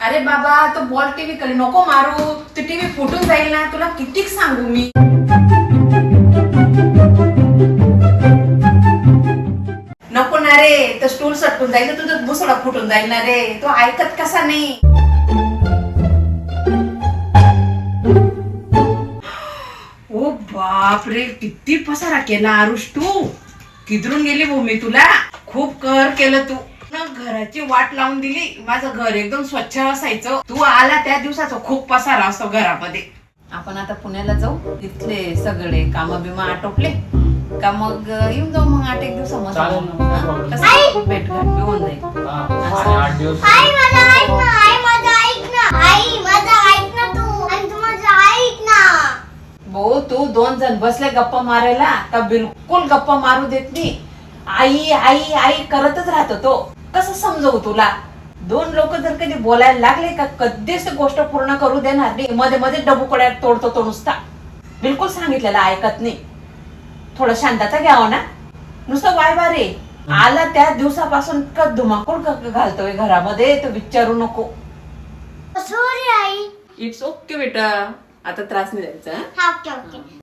अरे बाबा तो बॉल टीव्ही कडे नको मारू, ते टीव्ही फुटून जाईल ना, तुला किती सांगू मी. नको ना रे, तो स्टूल सटकून जाईल, तुझं मुसडा फुटून जाईल ना रे, तो ऐकत कसा नाही. ओ बाप रे, किती पसारा केला आरुष तू. किधरून गेली भूमी, तुला खूप कहर केलं तू. घराची वाट लावून दिली, माझं घर एकदम स्वच्छ असायचं. तू आला त्या दिवसाचा खूप पसारा असतो घरामध्ये. आपण आता पुण्याला जाऊ, तिथले सगळे काम बिमा आटोपले का मग येऊन जाऊ मग 8-1 दिवसामध्ये. भेट घाट बी होऊन जाईल. भाऊ तू 2 जण बसले गप्पा मारायला का बिलकुल गप्पा मारू देत नाही. आई आई आई करतच राहतो तो. कसं समजवू तुला. 2 लोक जर कधी बोलायला लागले का कधीच गोष्ट पूर्ण करू देणार नाही. मध्ये मध्ये डबुकड्या तोडतो तो नुसता. बिलकुल सांगितलेलं ऐकत नाही. थोडं शांतता घ्यावं ना. नुसतं वाय रे. आला त्या दिवसापासून का धुमाकूळ घालतोय घरामध्ये, तो विचारू नको. Sorry I. इट्स ओके बेटा, आता त्रास नाही द्यायचा. ओके.